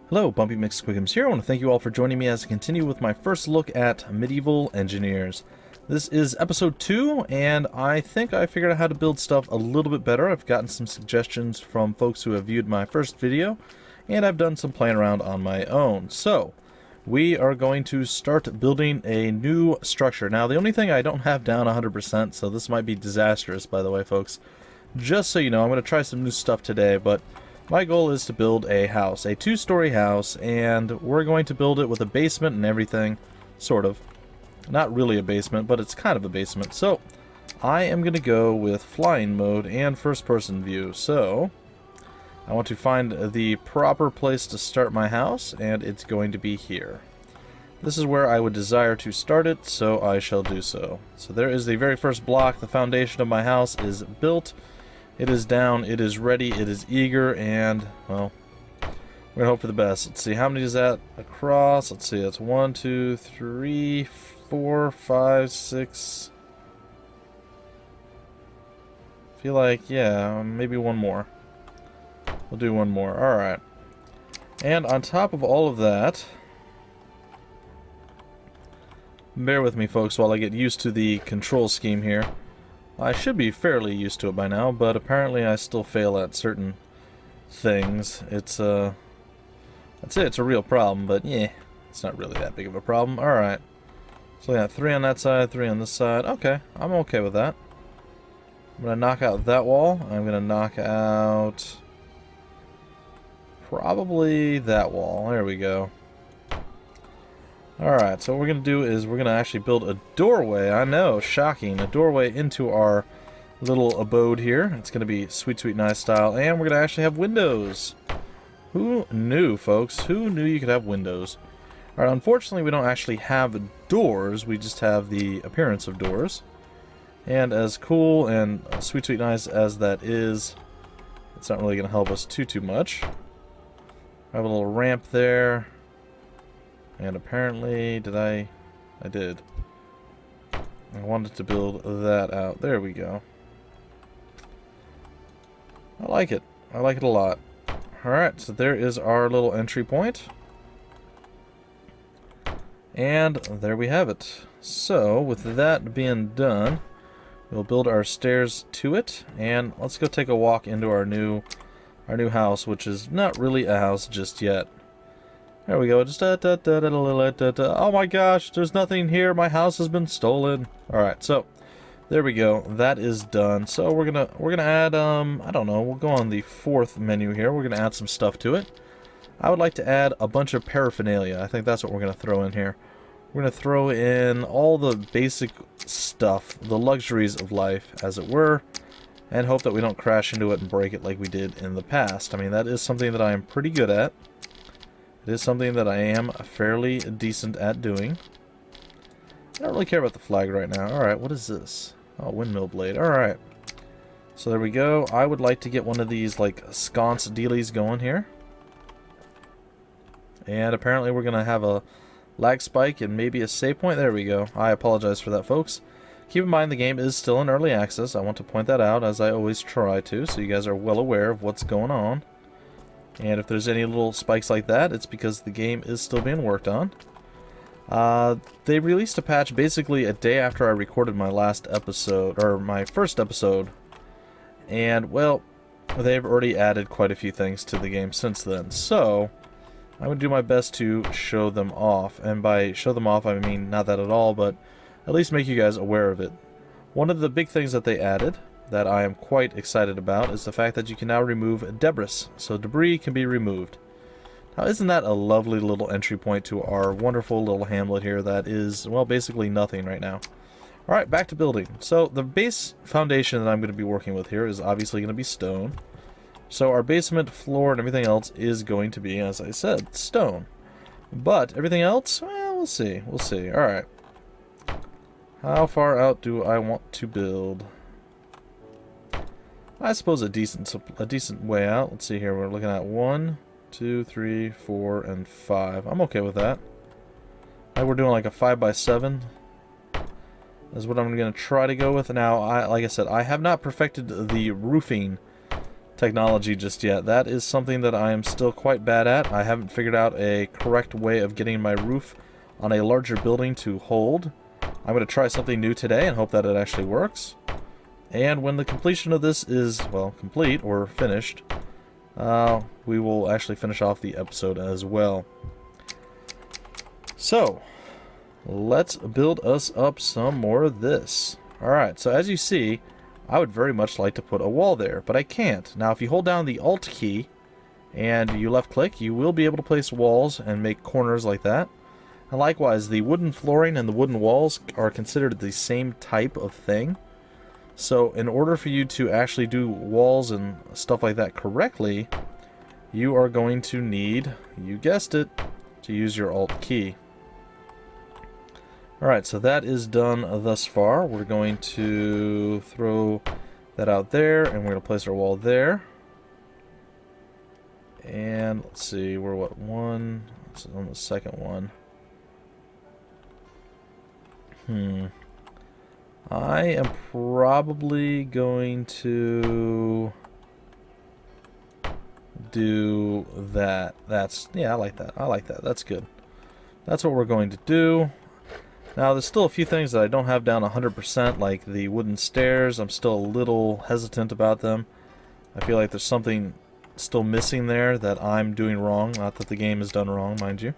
Hello, Bumpy McSquigums here. I want to thank you all for joining me as I continue with my first look at Medieval Engineers. This is episode 2, and I think I figured out how to build stuff a little bit better. I've gotten some suggestions from folks who have viewed my first video, and I've done some playing around on my own. So, we are going to start building a new structure. Now, the only thing I don't have down 100%, so this might be disastrous, by the way, folks. Just so you know, I'm going to try some new stuff today, but my goal is to build a house, a two-story house, and we're going to build it with a basement and everything, sort of. Not really a basement, but it's kind of a basement. So, I am going to go with flying mode and first-person view. So, I want to find the proper place to start my house, and it's going to be here. This is where I would desire to start it, so I shall do so. So there is the very first block. The foundation of my house is built. It is down, it is ready, it is eager, and, well, we're gonna hope for the best. Let's see, how many is that across? Let's see, that's 1, 2, 3, 4, 5, 6. I feel like, yeah, maybe one more. We'll do one more, alright. And on top of all of that, bear with me, folks, while I get used to the control scheme here. I should be fairly used to it by now, but apparently I still fail at certain things. It's, I'd say it's a real problem, but yeah, it's not really that big of a problem. Alright. So yeah, 3 on that side, 3 on this side. Okay, I'm okay with that. I'm gonna knock out that wall. I'm gonna knock out probably that wall. There we go. Alright, so what we're going to do is we're going to actually build a doorway. I know, shocking. A doorway into our little abode here. It's going to be sweet, sweet, nice style. And we're going to actually have windows. Who knew, folks? Who knew you could have windows? Alright, unfortunately we don't actually have doors. We just have the appearance of doors. And as cool and sweet, sweet, nice as that is, it's not really going to help us too much. I have a little ramp there. And apparently, I did. I wanted to build that out. There we go. I like it. I like it a lot. Alright, so there is our little entry point. And there we have it. So, with that being done, we'll build our stairs to it. And let's go take a walk into our new house, which is not really a house just yet. There we go. Just oh my gosh, there's nothing here. My house has been stolen. All right, so there we go. That is done. So we're gonna add I don't know. We'll go on the 4th menu here. We're gonna add some stuff to it. I would like to add a bunch of paraphernalia. I think that's what we're gonna throw in here. We're gonna throw in all the basic stuff, the luxuries of life, as it were, and hope that we don't crash into it and break it like we did in the past. I mean, that is something that I am pretty good at. It is something that I am fairly decent at doing. I don't really care about the flag right now. Alright, what is this? Oh, windmill blade. Alright. So there we go. I would like to get one of these, like, sconce dealies going here. And apparently we're going to have a lag spike and maybe a save point. There we go. I apologize for that, folks. Keep in mind the game is still in early access. I want to point that out, as I always try to, so you guys are well aware of what's going on. And if there's any little spikes like that, it's because the game is still being worked on. They released a patch basically a day after I recorded my last episode, or my first episode. And, well, they've already added quite a few things to the game since then. So, I would do my best to show them off. And by show them off, I mean not that at all, but at least make you guys aware of it. One of the big things that they added that I am quite excited about is the fact that you can now remove debris. So debris can be removed. Now isn't that a lovely little entry point to our wonderful little hamlet here that is, well, basically nothing right now. Alright, back to building. So the base foundation that I'm going to be working with here is obviously going to be stone. So our basement, floor, and everything else is going to be, as I said, stone. But everything else, well, we'll see. We'll see. Alright. How far out do I want to build? I suppose a decent way out. Let's see here. We're looking at 1, 2, 3, 4, and 5. I'm okay with that. We're doing like a 5x7. Is what I'm going to try to go with. Now, like I said, I have not perfected the roofing technology just yet. That is something that I am still quite bad at. I haven't figured out a correct way of getting my roof on a larger building to hold. I'm going to try something new today and hope that it actually works. And when the completion of this is, well, complete or finished, we will actually finish off the episode as well. So, let's build us up some more of this. Alright, so as you see, I would very much like to put a wall there, but I can't. Now, if you hold down the Alt key and you left click, you will be able to place walls and make corners like that. And likewise, the wooden flooring and the wooden walls are considered the same type of thing. So in order for you to actually do walls and stuff like that correctly, you are going to need, you guessed it, to use your Alt key. Alright, so that is done thus far. We're going to throw that out there, and we're going to place our wall there. And let's see, we're what, one? It's on the second one. I am probably going to do that. Yeah, I like that. I like that. That's good. That's what we're going to do. Now, there's still a few things that I don't have down 100%, like the wooden stairs. I'm still a little hesitant about them. I feel like there's something still missing there that I'm doing wrong. Not that the game is done wrong, mind you.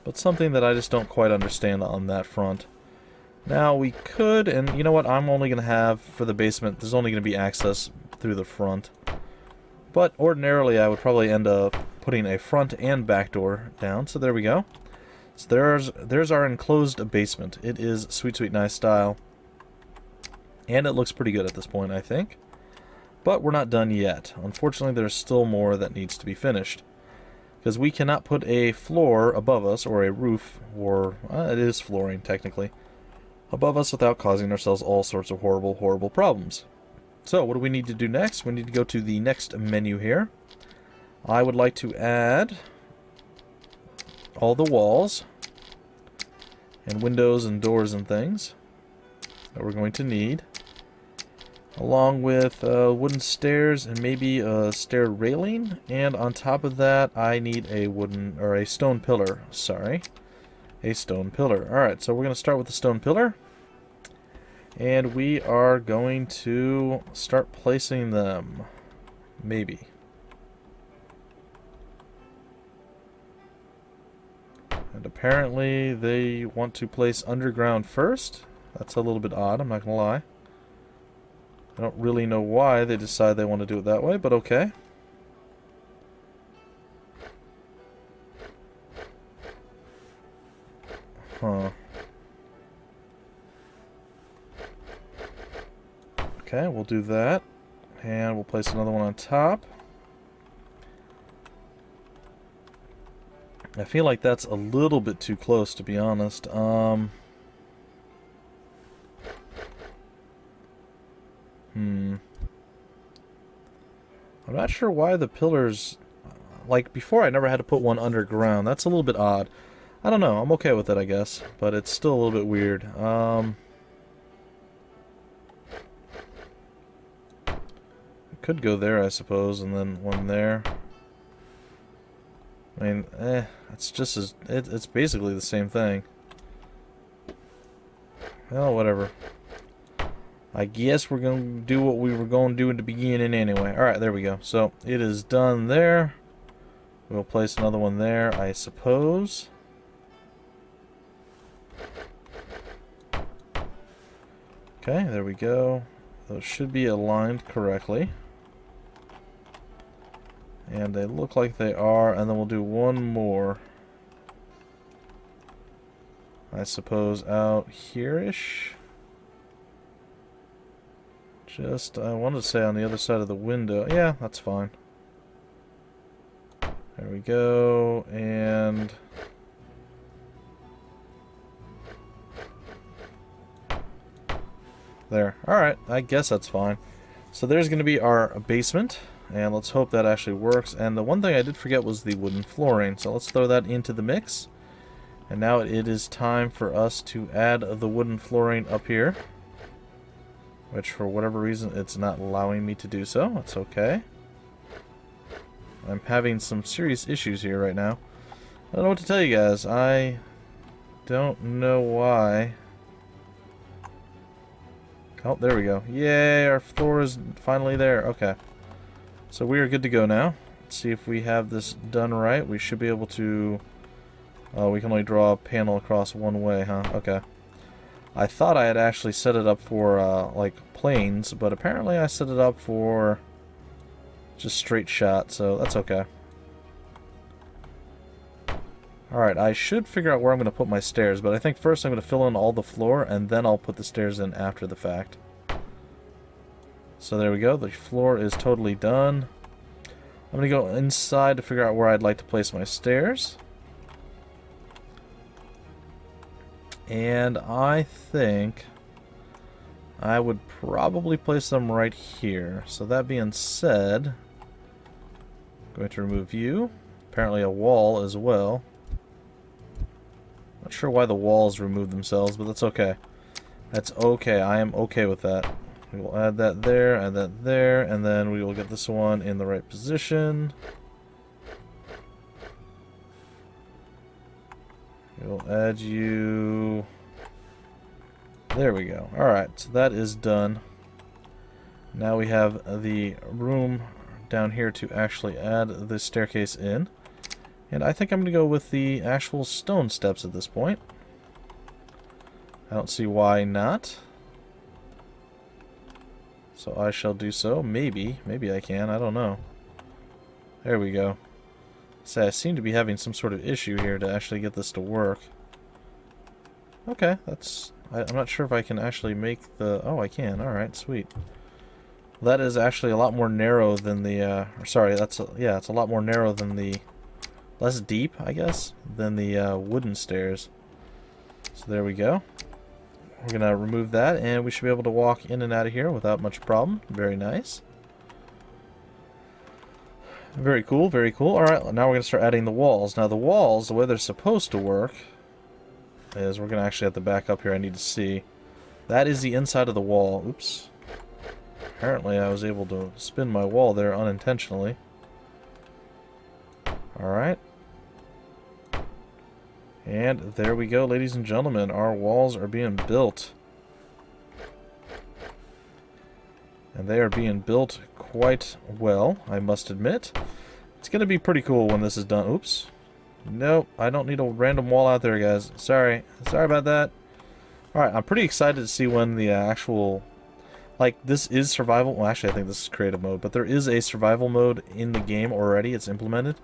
But something that I just don't quite understand on that front. Now, we could, and you know what, I'm only going to have, for the basement, there's only going to be access through the front. But ordinarily, I would probably end up putting a front and back door down, so there we go. So there's our enclosed basement. It is sweet, sweet, nice style. And it looks pretty good at this point, I think. But we're not done yet. Unfortunately, there's still more that needs to be finished. Because we cannot put a floor above us, or a roof, or it is flooring, technically, above us without causing ourselves all sorts of horrible, horrible problems. So, what do we need to do next? We need to go to the next menu here. I would like to add all the walls and windows and doors and things that we're going to need, along with wooden stairs and maybe a stair railing. And on top of that, I need a wooden, or a stone pillar. Sorry, a stone pillar. Alright, so we're going to start with the stone pillar. And we are going to start placing them. Maybe. And apparently they want to place underground first. That's a little bit odd, I'm not going to lie. I don't really know why they decide they want to do it that way, but okay. Huh. Okay, we'll do that. And we'll place another one on top. I feel like that's a little bit too close, to be honest. I'm not sure why the pillars... Like, before I never had to put one underground. That's a little bit odd. I don't know. I'm okay with it, I guess. But it's still a little bit weird. Could go there, I suppose, and then one there. I mean, it's just as... It's basically the same thing. Well, whatever. I guess we're going to do what we were going to do in the beginning anyway. Alright, there we go. So, it is done there. We'll place another one there, I suppose. Okay, there we go. Those should be aligned correctly. And they look like they are, and then we'll do one more. I suppose out here-ish. Just, I wanted to say on the other side of the window. Yeah, that's fine. There we go, and... there. Alright, I guess that's fine. So there's going to be our basement. And let's hope that actually works. And the one thing I did forget was the wooden flooring. So let's throw that into the mix. And now it is time for us to add the wooden flooring up here. Which, for whatever reason, it's not allowing me to do so. That's okay. I'm having some serious issues here right now. I don't know what to tell you guys. I don't know why. Oh, there we go. Yay, our floor is finally there. Okay. So we are good to go now. Let's see if we have this done right. We should be able to... Oh, we can only draw a panel across one way, huh? Okay. I thought I had actually set it up for, like, planes, but apparently I set it up for just straight shot, so that's okay. Alright, I should figure out where I'm going to put my stairs, but I think first I'm going to fill in all the floor, and then I'll put the stairs in after the fact. So there we go, the floor is totally done. I'm going to go inside to figure out where I'd like to place my stairs. And I think I would probably place them right here. So that being said, I'm going to remove you. Apparently a wall as well. Not sure why the walls remove themselves, but that's okay. That's okay. I am okay with that. We will add that there, and then we will get this one in the right position. We'll add you... There we go. Alright, so that is done. Now we have the room down here to actually add the staircase in. And I think I'm going to go with the actual stone steps at this point. I don't see why not. So I shall do so. Maybe. Maybe I can. I don't know. There we go. So I seem to be having some sort of issue here to actually get this to work. Okay, that's... I'm not sure if I can actually make the... Oh, I can. Alright, sweet. That is actually a lot more narrow than the... sorry, that's... yeah, it's a lot more narrow than the... Less deep, I guess, than the wooden stairs. So there we go. We're going to remove that, and we should be able to walk in and out of here without much problem. Very nice. Very cool, very cool. Alright, now we're going to start adding the walls. Now the walls, the way they're supposed to work is we're going to actually have to back up here. I need to see. That is the inside of the wall. Oops. Apparently I was able to spin my wall there unintentionally. Alright. And there we go, ladies and gentlemen. Our walls are being built. And they are being built quite well, I must admit. It's going to be pretty cool when this is done. Oops. Nope, I don't need a random wall out there, guys. Sorry. Sorry about that. Alright, I'm pretty excited to see when the actual... Like, this is survival... Well, actually, I think this is creative mode. But there is a survival mode in the game already. It's implemented.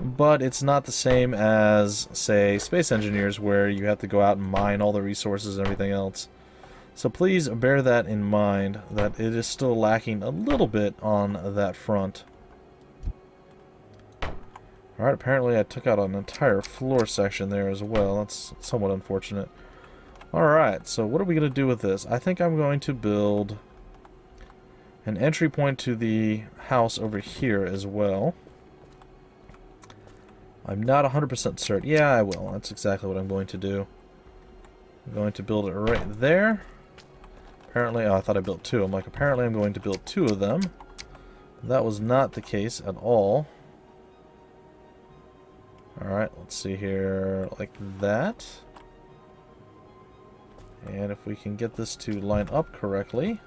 But it's not the same as, say, Space Engineers, where you have to go out and mine all the resources and everything else. So please bear that in mind, that it is still lacking a little bit on that front. Alright, apparently I took out an entire floor section there as well. That's somewhat unfortunate. Alright, so what are we going to do with this? I think I'm going to build an entry point to the house over here as well. I'm not 100% certain. Yeah, I will. That's exactly what I'm going to do. I'm going to build it right there. Apparently, oh, I thought I built two. I'm like, apparently I'm going to build two of them. That was not the case at all. Alright, let's see here. Like that. And if we can get this to line up correctly.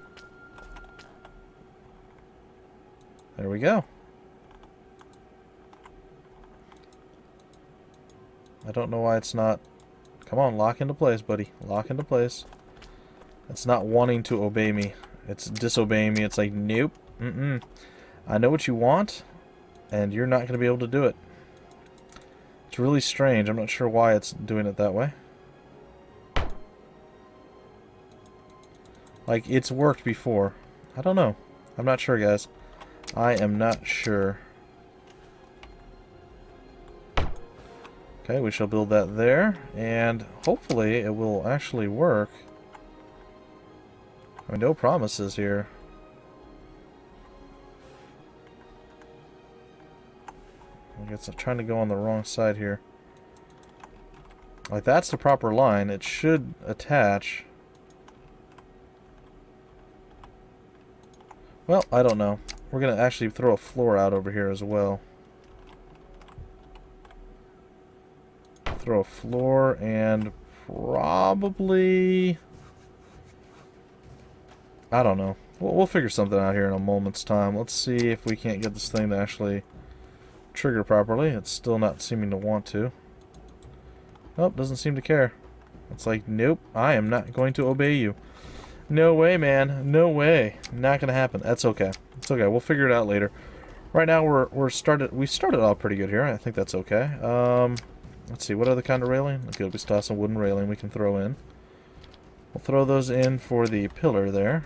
There we go. I don't know why it's not... Come on, lock into place, buddy. Lock into place. It's not wanting to obey me. It's disobeying me. It's like, nope. I know what you want, and you're not going to be able to do it. It's really strange. I'm not sure why it's doing it that way. Like, it's worked before. I don't know. I'm not sure, guys. I am not sure. Okay, we shall build that there, and hopefully it will actually work. I mean, no promises here. I guess I'm trying to go on the wrong side here. Like, that's the proper line. It should attach. Well, I don't know. We're going to actually throw a floor out over here as well. throw a floor and probably... I don't know. We'll figure something out here in a moment's time. Let's see if we can't get this thing to actually trigger properly. It's still not seeming to want to. Nope, doesn't seem to care. It's like, nope, I am not going to obey you. No way, man. No way. Not gonna happen. That's okay. It's okay. We'll figure it out later. Right now, we started off pretty good here. I think that's okay. Let's see. What other kind of railing? Okay, we still have some wooden railing we can throw in. We'll throw those in for the pillar there.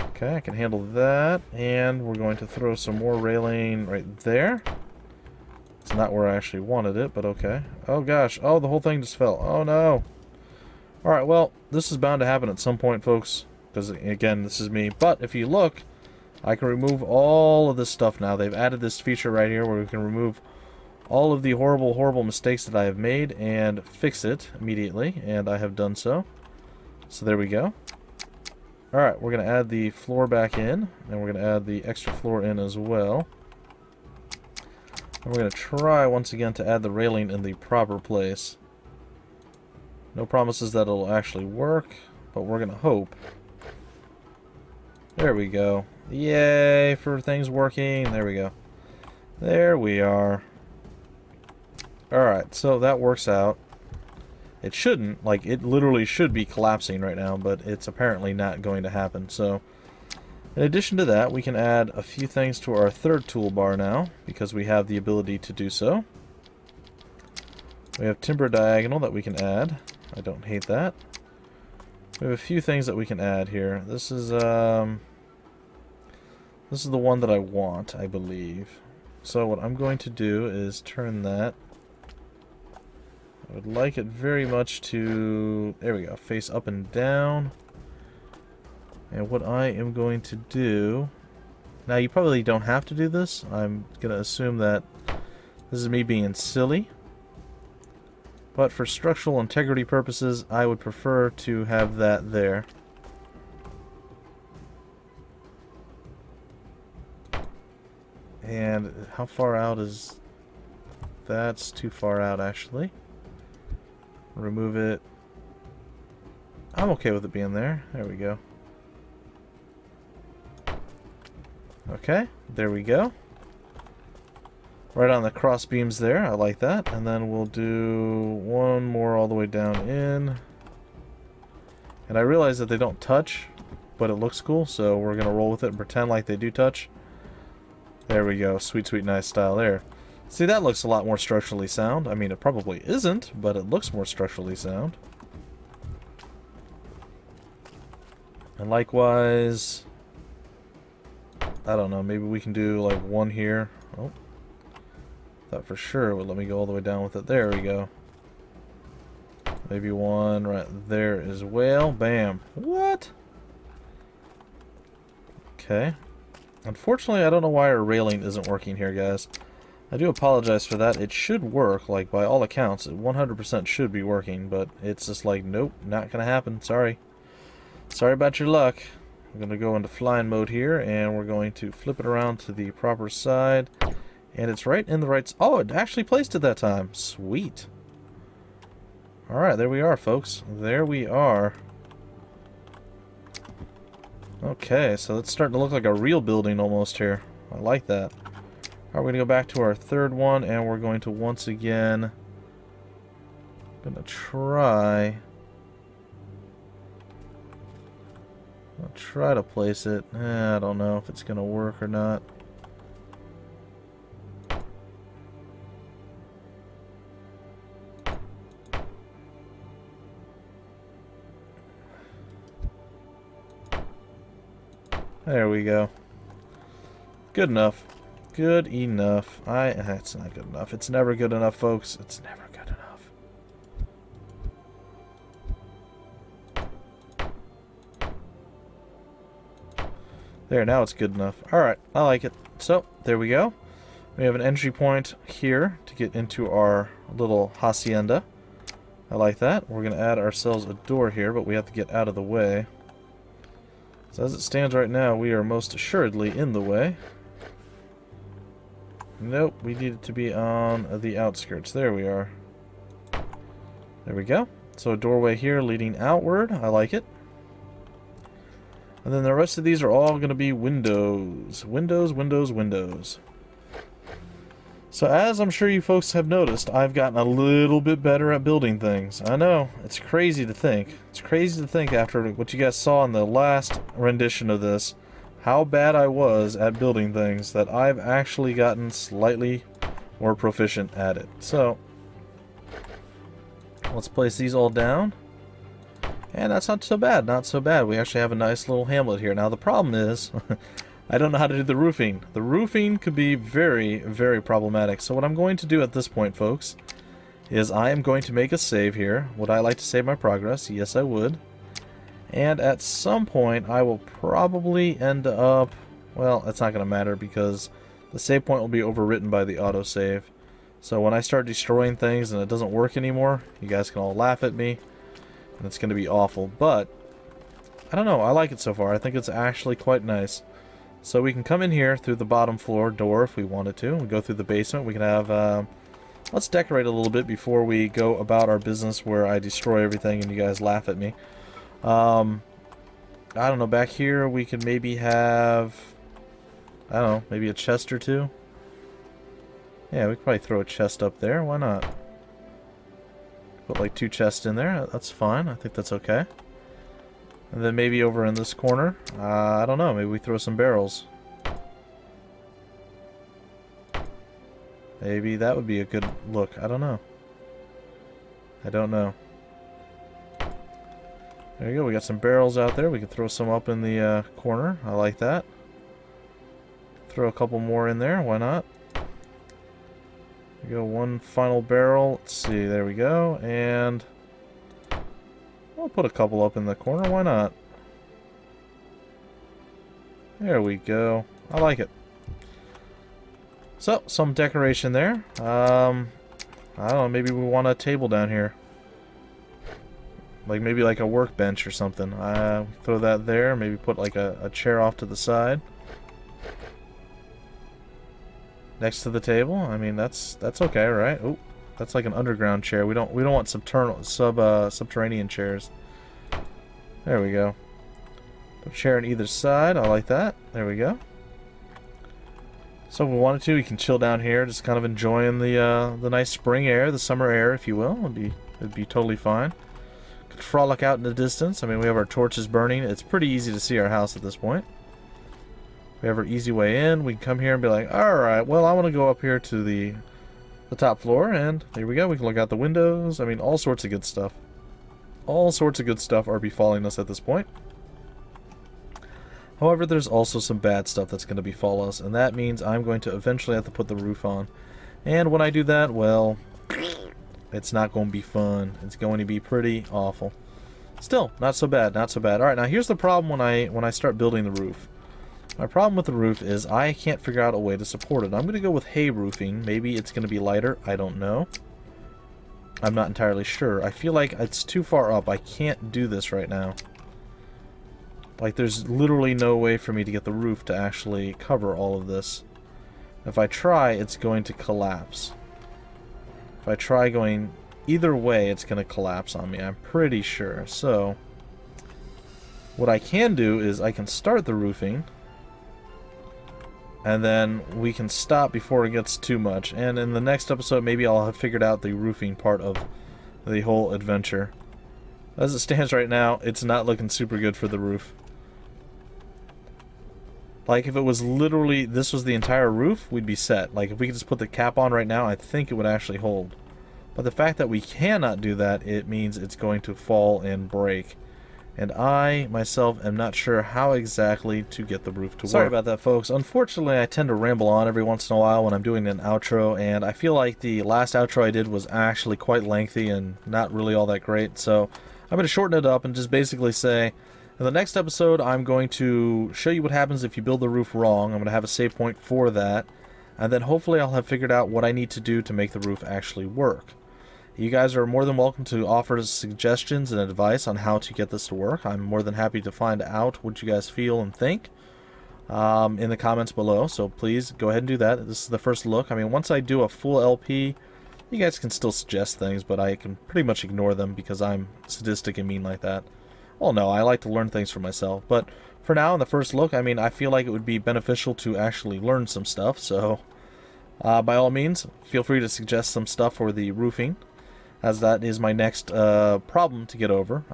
Okay, I can handle that. And we're going to throw some more railing right there. It's not where I actually wanted it, but okay. Oh gosh. Oh, the whole thing just fell. Oh no. Alright, well, this is bound to happen at some point, folks. Because, again, this is me. But if you look, I can remove all of this stuff now. They've added this feature right here where we can remove all of the horrible, horrible mistakes that I have made and fix it immediately. And I have done so. So there we go. Alright, we're going to add the floor back in. And we're going to add the extra floor in as well. And we're going to try once again to add the railing in the proper place. No promises that it'll actually work, but we're going to hope. There we go. Yay for things working. There we go. There we are. Alright, so that works out. It shouldn't. Like, it literally should be collapsing right now, but it's apparently not going to happen. So, in addition to that, we can add a few things to our third toolbar now, because we have the ability to do so. We have timber diagonal that we can add. I don't hate that. We have a few things that we can add here. This is the one that I want, I believe. So what I'm going to do is turn that. I would like it very much to, there we go, face up and down. And what I am going to do, now you probably don't have to do this. I'm going to assume that this is me being silly. But for structural integrity purposes, I would prefer to have that there. And how far out is... That's too far out, actually. Remove it. I'm okay with it being there. There we go. Okay, there we go. Right on the cross beams there. I like that. And then we'll do one more all the way down in. And I realize that they don't touch, but it looks cool, so we're going to roll with it and pretend like they do touch. There we go. Sweet, sweet, nice style there. See, that looks a lot more structurally sound. I mean, it probably isn't, but it looks more structurally sound. And likewise, I don't know, maybe we can do like one here. Oh. Thought for sure it would let me go all the way down with it. There we go. Maybe one right there as well. Bam. What? Okay. Unfortunately, I don't know why our railing isn't working here, guys. I do apologize for that. It should work. Like, by all accounts, it 100% should be working. But it's just like, nope, not going to happen. Sorry. Sorry about your luck. I'm going to go into flying mode here, and we're going to flip it around to the proper side. And it's right in the right... Oh, it actually placed it that time. Sweet. Alright, there we are, folks. There we are. Okay, so it's starting to look like a real building almost here. I like that. Alright, we're going to go back to our third one, and we're going to once again... I'll try to place it. I don't know if it's going to work or not. There we go. Good enough. Good enough. It's not good enough. It's never good enough, folks. It's never good enough. There, now it's good enough. Alright, I like it. So, there we go. We have an entry point here to get into our little hacienda. I like that. We're going to add ourselves a door here, but we have to get out of the way. So as it stands right now, we are most assuredly in the way. Nope, we need it to be on the outskirts. There we are. There we go. So a doorway here leading outward. I like it. And then the rest of these are all going to be windows. Windows, windows, windows. So as I'm sure you folks have noticed, I've gotten a little bit better at building things. I know, it's crazy to think. It's crazy to think after what you guys saw in the last rendition of this, how bad I was at building things, that I've actually gotten slightly more proficient at it. So, let's place these all down. And that's not so bad, not so bad. We actually have a nice little hamlet here. Now the problem is, I don't know how to do the roofing. The roofing could be very, very problematic. So what I'm going to do at this point, folks, is I am going to make a save here. Would I like to save my progress? Yes, I would. And at some point, I will probably end up... Well, that's not going to matter because the save point will be overwritten by the autosave. So when I start destroying things and it doesn't work anymore, you guys can all laugh at me. And it's going to be awful. But, I don't know. I like it so far. I think it's actually quite nice. So we can come in here through the bottom floor door if we wanted to. We go through the basement. We can have... let's decorate a little bit before we go about our business where I destroy everything and you guys laugh at me. I don't know. Back here we could maybe have... I don't know. Maybe a chest or two. Yeah, we could probably throw a chest up there. Why not? Put like 2 chests in there. That's fine. I think that's okay. And then maybe over in this corner, I don't know, maybe we throw some barrels. Maybe that would be a good look. I don't know. I don't know. There you go, we got some barrels out there. We can throw some up in the corner. I like that. Throw a couple more in there, why not? We go, one final barrel. Let's see, there we go. And I'll put a couple up in the corner, why not? There we go. I like it. So, some decoration there. I don't know, maybe we want a table down here. Like maybe like a workbench or something. Throw that there, maybe put like a chair off to the side. Next to the table. I mean that's okay, right? Oh, that's like an underground chair. We don't want subterranean chairs. There we go. Put a chair on either side. I like that. There we go. So if we wanted to, we can chill down here, just kind of enjoying the nice spring air, the summer air, if you will. It'd be totally fine. Could frolic out in the distance. I mean, we have our torches burning. It's pretty easy to see our house at this point. We have our easy way in. We can come here and be like, all right, well, I want to go up here to the top floor, and there we go. We can look out the windows. I mean, all sorts of good stuff. All sorts of good stuff are befalling us at this point. However, there's also some bad stuff that's going to befall us, and that means I'm going to eventually have to put the roof on. And when I do that, well, it's not going to be fun. It's going to be pretty awful. Still, not so bad, not so bad. Alright, now here's the problem when I start building the roof. My problem with the roof is I can't figure out a way to support it. I'm going to go with hay roofing. Maybe it's going to be lighter. I don't know. I'm not entirely sure. I feel like it's too far up. I can't do this right now. Like, there's literally no way for me to get the roof to actually cover all of this. If I try, it's going to collapse. If I try going either way, it's going to collapse on me. I'm pretty sure. So, what I can do is I can start the roofing, and then we can stop before it gets too much. And in the next episode, maybe I'll have figured out the roofing part of the whole adventure. As it stands right now, it's not looking super good for the roof. Like, if it was literally, this was the entire roof, we'd be set. Like, if we could just put the cap on right now, I think it would actually hold. But the fact that we cannot do that, it means it's going to fall and break. And I, myself, am not sure how exactly to get the roof to work. Sorry about that, folks. Unfortunately, I tend to ramble on every once in a while when I'm doing an outro, and I feel like the last outro I did was actually quite lengthy and not really all that great. So I'm going to shorten it up and just basically say, in the next episode, I'm going to show you what happens if you build the roof wrong. I'm going to have a save point for that. And then hopefully I'll have figured out what I need to do to make the roof actually work. You guys are more than welcome to offer suggestions and advice on how to get this to work. I'm more than happy to find out what you guys feel and think. in the comments below, so please go ahead and do that. This is the first look. I mean, once I do a full LP, you guys can still suggest things, but I can pretty much ignore them because I'm sadistic and mean like that. Well, no, I like to learn things for myself, but for now, in the first look, I mean, I feel like it would be beneficial to actually learn some stuff, so by all means, feel free to suggest some stuff for the roofing, as that is my next problem to get over.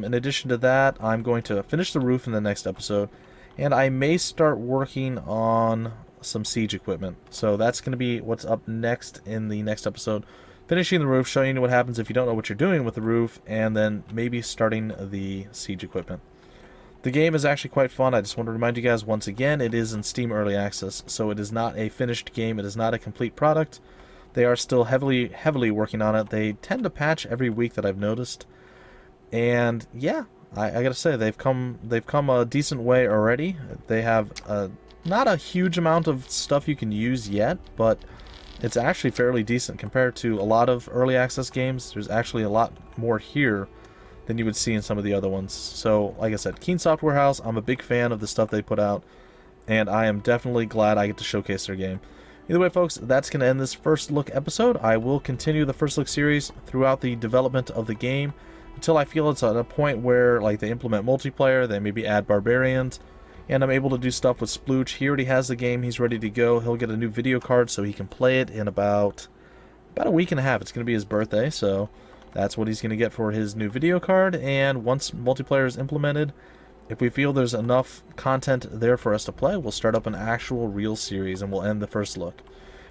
In addition to that, I'm going to finish the roof in the next episode, and I may start working on some siege equipment. So that's going to be what's up next in the next episode. Finishing the roof, showing you what happens if you don't know what you're doing with the roof, and then maybe starting the siege equipment. The game is actually quite fun. I just want to remind you guys once again, it is in Steam Early Access, so it is not a finished game. It is not a complete product. They are still heavily working on it. They tend to patch every week that I've noticed. And yeah, I gotta say, they've come a decent way already. They have not a huge amount of stuff you can use yet, but it's actually fairly decent compared to a lot of early access games. There's actually a lot more here than you would see in some of the other ones. So, like I said, Keen Software House, I'm a big fan of the stuff they put out, and I am definitely glad I get to showcase their game. Either way, folks, that's going to end this first look episode. I will continue the first look series throughout the development of the game until I feel it's at a point where, like, they implement multiplayer, they maybe add barbarians, and I'm able to do stuff with Splooch. He already has the game, he's ready to go. He'll get a new video card so he can play it in about a week and a half. It's going to be his birthday, so that's what he's going to get for his new video card. And once multiplayer is implemented, if we feel there's enough content there for us to play, we'll start up an actual real series and we'll end the first look.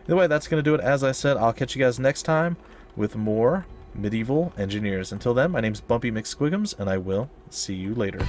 Either way, that's going to do it. As I said, I'll catch you guys next time with more Medieval Engineers. Until then, my name's Bumpy McSquigums, and I will see you later.